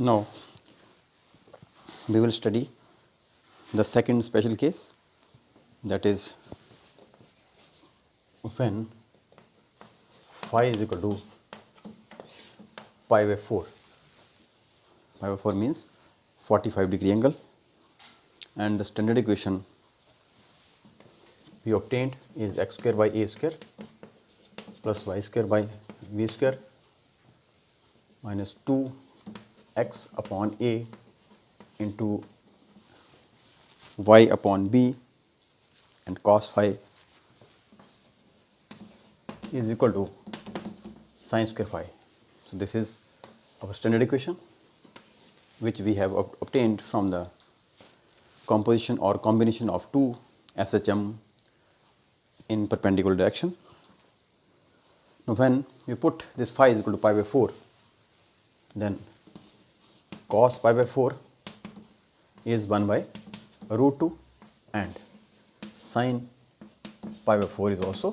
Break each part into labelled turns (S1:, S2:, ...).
S1: Now we will study the second special case, that is when phi is equal to pi by 4. Pi by 4 means 45-degree angle, and the standard equation we obtained is x square by a square plus y square by v square minus 2x upon a into y upon b, and cos phi is equal to sin square phi. So this is our standard equation, which we have obtained from the composition or combination of two SHM in perpendicular direction. Now when we put this phi is equal to pi by 4, then cos pi by 4 is 1 by root 2, and sin pi by 4 is also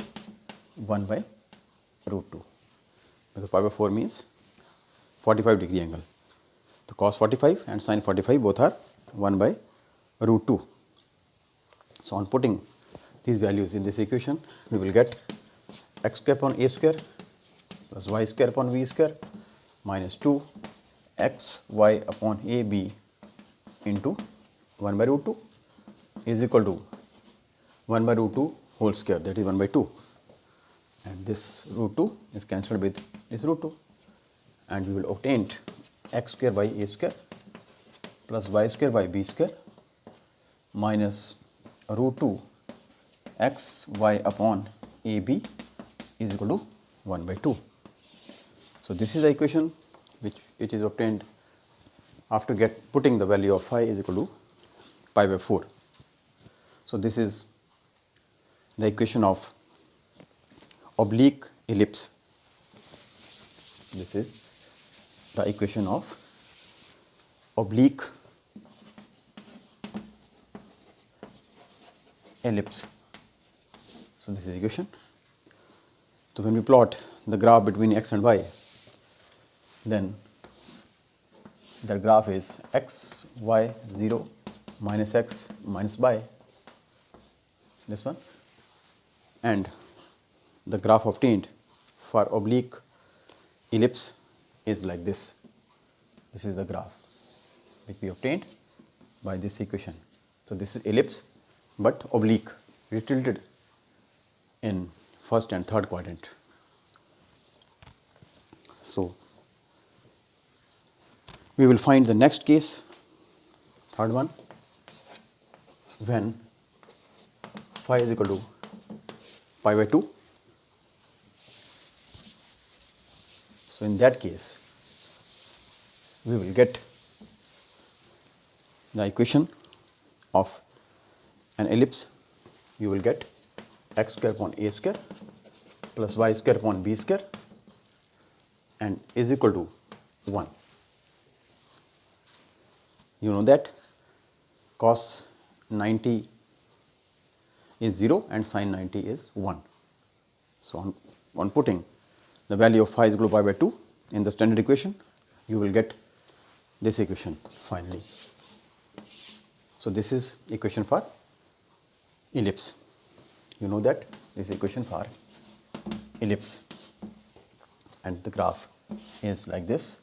S1: 1 by root 2, because pi by 4 means 45-degree angle. So cos 45 and sin 45 both are 1 by root 2. So on putting these values in this equation, we will get x square upon a square plus y square upon v square minus 2 x y upon a b into 1 by root 2 is equal to 1 by root 2 whole square, that is 1 by 2, and this root 2 is cancelled with this root 2, and we will obtain x square by a square plus y square by b square minus root 2 x y upon a b is equal to 1 by 2. So this is the equation which it is obtained after putting the value of phi is equal to pi by 4. So this is the equation of oblique ellipse. This is the equation of oblique ellipse. So this is the equation. So when we plot the graph between x and y, then the graph is x, y, 0, minus x, minus y, this one, and the graph obtained for oblique ellipse is like this. This is the graph which we obtained by this equation. So this is ellipse but oblique, it is tilted in first and third quadrant. So we will find the next case, third one, when phi is equal to pi by 2. So in that case, we will get the equation of an ellipse. You will get x square upon a square plus y square upon b square and is equal to 1. You know that cos 90 is 0 and sin 90 is 1. So on putting the value of phi is equal to pi by 2 in the standard equation, you will get this equation finally. So this is equation for ellipse. You know that this is equation for ellipse, and the graph is like this.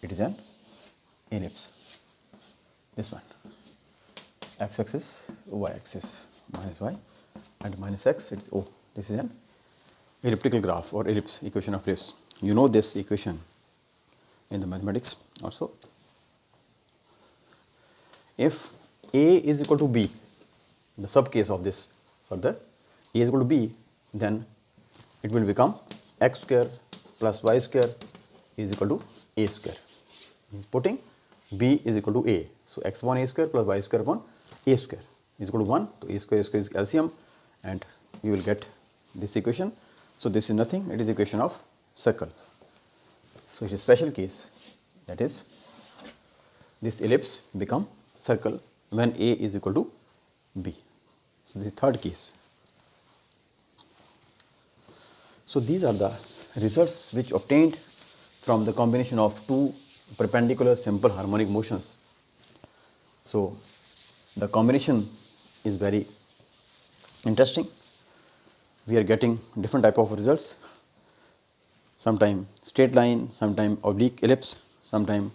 S1: It is an ellipse. This one, x axis, y axis, minus y and minus x. It's O. This is an elliptical graph or ellipse, equation of ellipse. You know this equation in the mathematics also. If a is equal to b, the sub case of this further, a is equal to b, then it will become x square plus y square is equal to a square. Means putting b is equal to a. So x upon a square plus y square upon a square is equal to 1. So a square is LCM, and you will get this equation. So this is nothing, it is equation of circle. So it is a special case, that is this ellipse become circle when a is equal to b. So this is third case. So these are the results which obtained from the combination of two perpendicular simple harmonic motions. So the combination is very interesting. We are getting different type of results. Sometime straight line, sometime oblique ellipse, sometime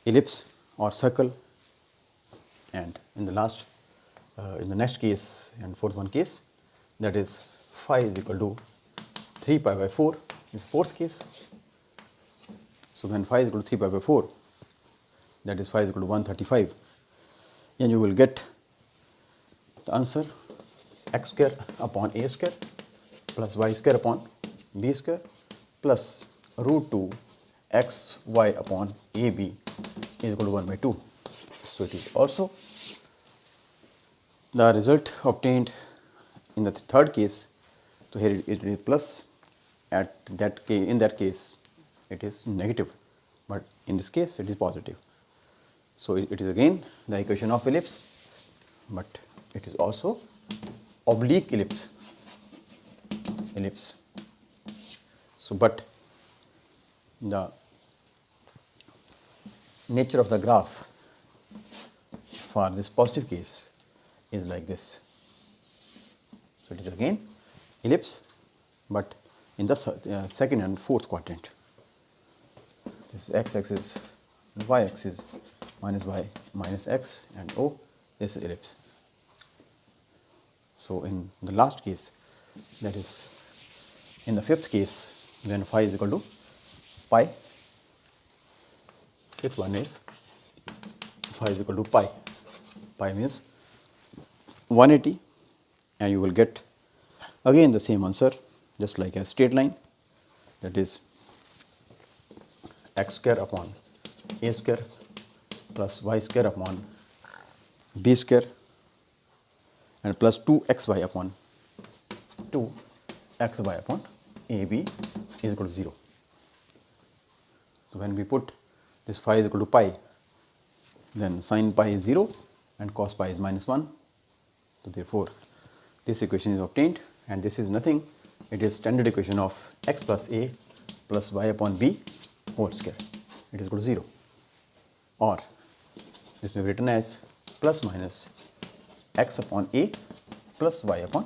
S1: ellipse or circle, and in the next case and fourth one case, that is phi is equal to 3 pi by 4 is the fourth case. So when phi is equal to 3 pi by 4, that is phi is equal to 135, and you will get the answer x square upon a square plus y square upon b square plus root 2 x y upon a b is equal to 1 by 2. So it is also the result obtained in the third case. So here it is plus, in that case it is negative, but in this case it is positive. So it is again the equation of ellipse, but it is also oblique ellipse. So but the nature of the graph for this positive case is like this. So it is again ellipse, but in the second and fourth quadrant. This is x-axis, y-axis, minus y, minus x, and O, this is ellipse. So in the last case, that is in the fifth case, when phi is equal to pi, fifth one is phi is equal to pi. Pi means 180, and you will get again the same answer, just like a straight line, that is x square upon a square plus y square upon b square and plus 2xy upon 2xy upon ab is equal to 0. So when we put this phi is equal to pi, then sin pi is 0 and cos pi is minus 1. So therefore this equation is obtained, and this is nothing, it is standard equation of x plus a plus y upon b whole square. It is equal to 0, or this may be written as plus minus x upon a plus y upon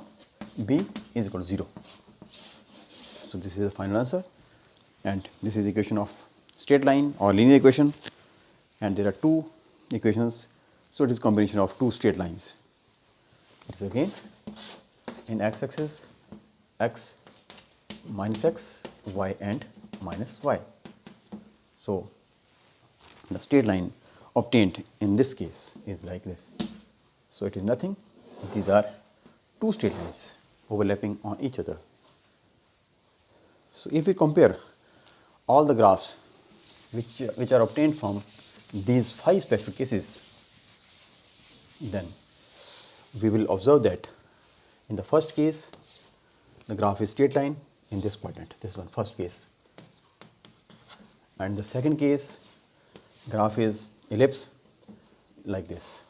S1: b is equal to 0. So this is the final answer, and this is the equation of straight line or linear equation, and there are two equations. So it is combination of two straight lines. It is again in x-axis x minus x, y and minus y. So the straight line obtained in this case is like this. So it is nothing, these are two straight lines overlapping on each other. So if we compare all the graphs which are obtained from these 5 special cases, then we will observe that in the first case the graph is straight line in this quadrant, this one first case, and the second case graph is ellipse like this,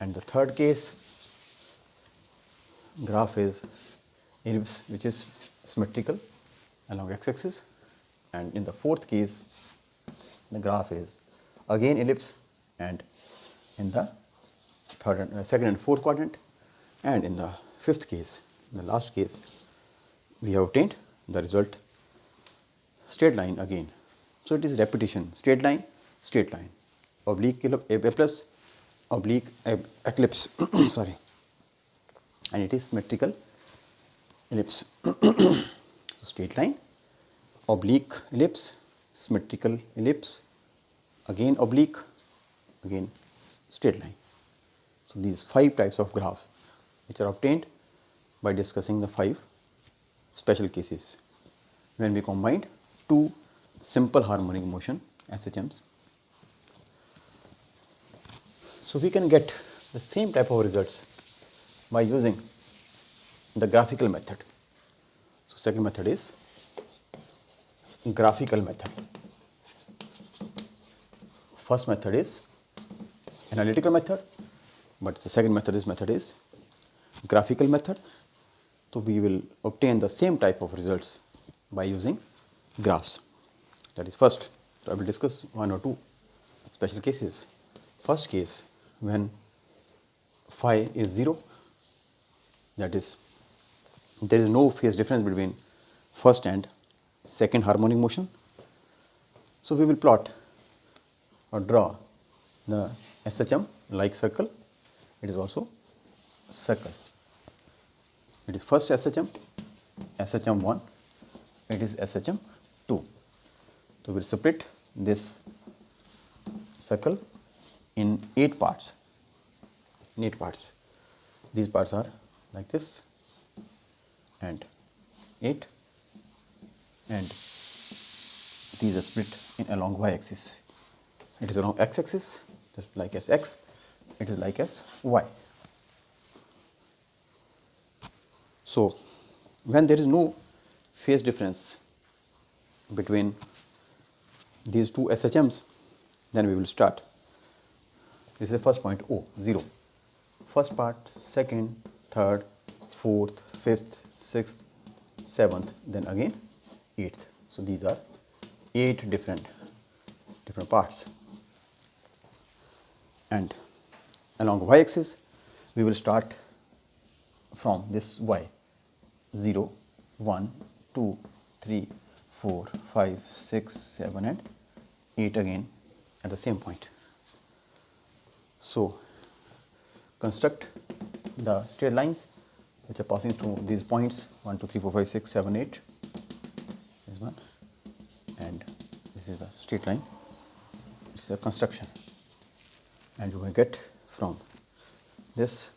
S1: and the third case graph is ellipse which is symmetrical along x-axis, and in the fourth case the graph is again ellipse and in the second and fourth quadrant, and in the fifth case, in the last case, we have obtained the result straight line again. So it is repetition, straight line, oblique ellipse, oblique eclipse, sorry, and it is symmetrical ellipse. So straight line, oblique ellipse, symmetrical ellipse, again oblique, again straight line. So these 5 types of graphs which are obtained by discussing the 5 special cases when we combined two simple harmonic motion SHMs. So we can get the same type of results by using the graphical method. So second method is graphical method. First method is analytical method, but the second method is graphical method. So we will obtain the same type of results by using graphs. That is, first So I will discuss one or two special cases. First case, when phi is 0, that is, there is no phase difference between first and second harmonic motion. So we will plot or draw the SHM like circle. It is also circle. It is first SHM, SHM1, it is SHM2. So we will split this circle in 8 parts. In 8 parts. These parts are like this, and 8, and these are split in along y axis. It is along x axis, just like as x, it is like as y. So when there is no phase difference between these two SHMs, then we will start. This is the first point, O, 0. First part, second, third, fourth, fifth, sixth, seventh, then again 8th. So these are 8 different parts. And along y axis, we will start from this y, 0, 1, 2, 3, 4, 5, 6, 7 and 8 again at the same point. So construct the straight lines which are passing through these points 1, 2, 3, 4, 5, 6, 7, 8. This one, and this is a straight line. This is a construction, and you will get from this.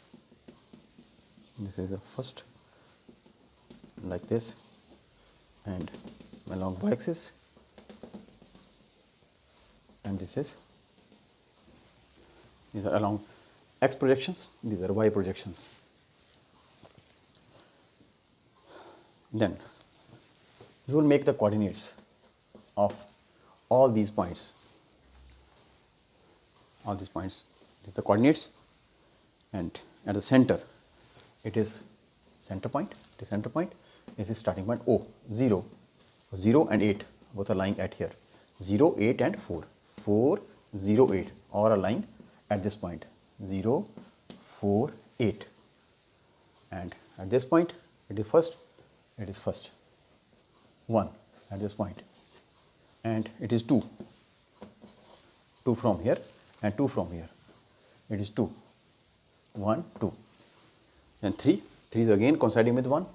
S1: This is the first, like this, and along y axis, and this is, these are along x projections, these are y projections. Then you will make the coordinates of all these points. All these points, these are coordinates, and at the center, it is center point. It is center point. This is starting point O, 0, 0 and 8. Both are lying at here. 0, 8 and 4. 4, 0, 8. All are lying at this point. 0, 4, 8. And at this point, it is first. It is first. 1 at this point. And it is 2. 2 from here and 2 from here. It is 2. 1, 2. Then 3. 3 is again coinciding with 1.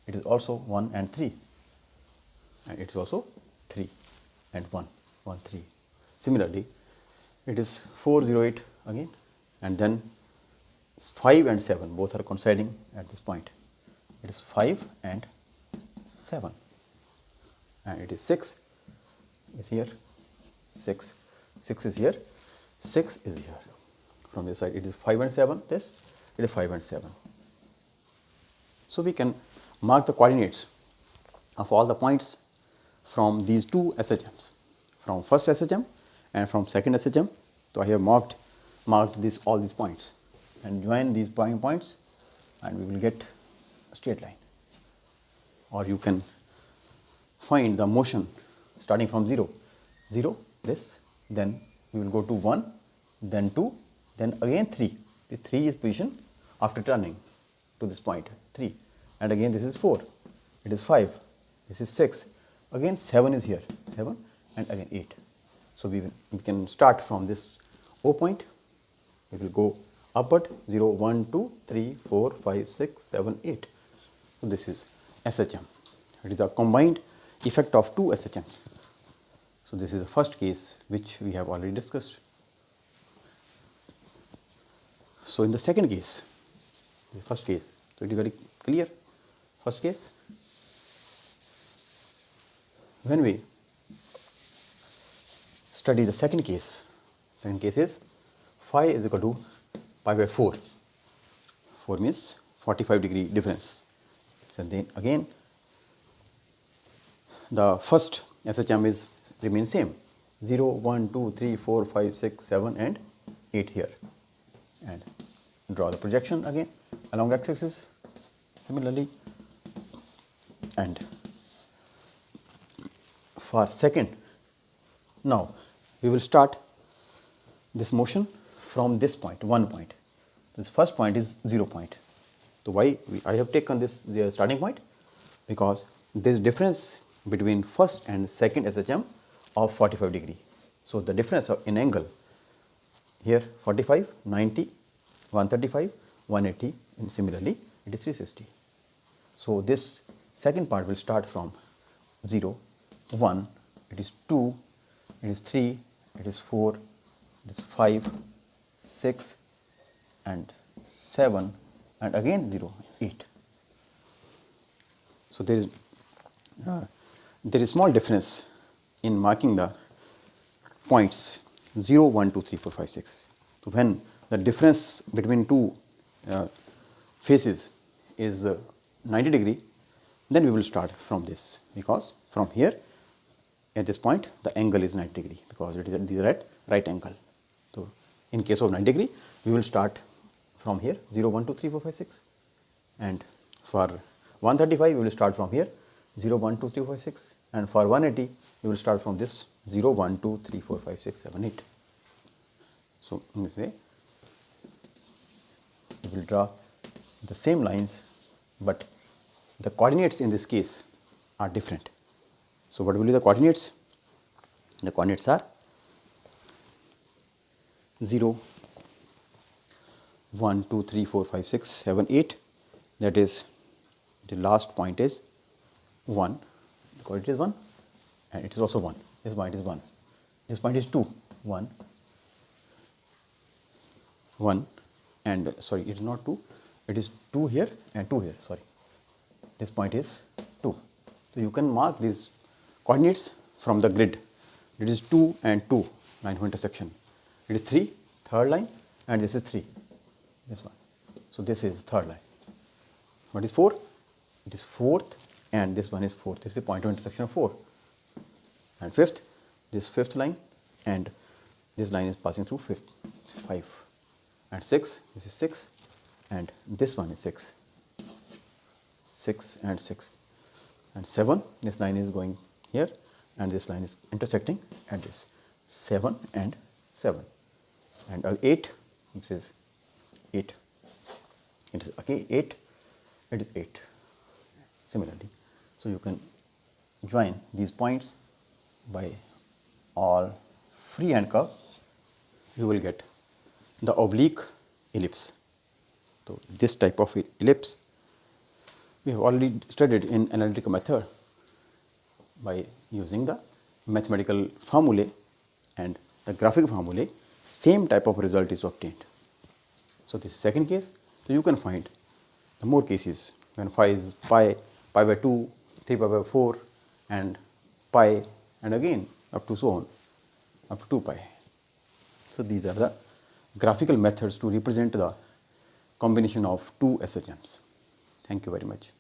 S1: It is also 1 and 3. And it is also 3 and 1. 1, 3. Similarly, it is 4, 0, 8 again. And then 5 and 7 both are coinciding at this point. It is 5 and 7. And it is 6 is here. 6. 6 is here. 6 is here. From this side, it is 5 and 7. This, it is 5 and 7. So we can mark the coordinates of all the points from these two SHMs, from first SHM and from second SHM. So I have marked all these points and join these points, and we will get a straight line. Or you can find the motion starting from 0, 0, this, then we will go to 1, then 2, then again 3. The 3 is position after turning to this point, 3, and again this is 4, it is 5, this is 6, again 7 is here, 7, and again 8. So we can start from this O point, we will go upward, 0, 1, 2, 3, 4, 5, 6, 7, 8. So this is SHM. It is a combined effect of two SHMs. So this is the first case which we have already discussed. So in the second case, the first case, so it is very clear. First case, when we study the second case is phi is equal to pi by 4. 4 means 45-degree difference. So then again, the first SHM is remain same, 0, 1, 2, 3, 4, 5, 6, 7 and 8 here. And draw the projection again along x-axis similarly. And for second Now, we will start this motion from this point, one point. This first point is 0 point. So, why I have taken this the starting point? Because there is difference between first and second SHM of 45 degree. So, the difference in angle here 45, 90, 135, 180 and similarly it is 360. So, this second part will start from 0, 1, it is 2, it is 3, it is 4, it is 5, 6 and 7 and again 0, 8. So, there is small difference in marking the points 0, 1, 2, 3, 4, 5, 6. So, when the difference between two faces is 90 degree, then we will start from this, because from here at this point the angle is 90 degree, because it is at the right angle. So, in case of 90 degree we will start from here 0, 1, 2, 3, 4, 5, 6, and for 135 we will start from here 0, 1, 2, 3, 4, 5, 6, and for 180 we will start from this 0, 1, 2, 3, 4, 5, 6, 7, 8. So, in this way we will draw the same lines, but the coordinates in this case are different. So, what will be the coordinates? The coordinates are 0, 1, 2, 3, 4, 5, 6, 7, 8, that is the last point is 1, because it is 1 and it is also 1, this point is 1, this point is 2, 1, 1 and sorry, it is not 2, it is 2 here and 2 here, sorry, this point is 2. So, you can mark these coordinates from the grid. It is 2 and 2 line of intersection, it is 3 third line and this is 3, this one. So, this is third line. What is 4? It is fourth and this one is fourth, this is the point of intersection of 4, and fifth, this fifth line and this line is passing through 5, and 6, this is 6 and this one is 6, 6 and 6, and 7, this line is going here and this line is intersecting at this 7 and 7, and 8, this is 8, it is okay 8, it is 8 similarly. So, you can join these points by all freehand curve, you will get the oblique ellipse. So, this type of ellipse we have already studied in analytical method by using the mathematical formulae and the graphic formulae, same type of result is obtained. So, this second case, so you can find the more cases when phi is pi, pi by 2, 3 pi by 4 and pi and again up to so on up to 2 pi. So, these are the graphical methods to represent the combination of two SHMs. Thank you very much.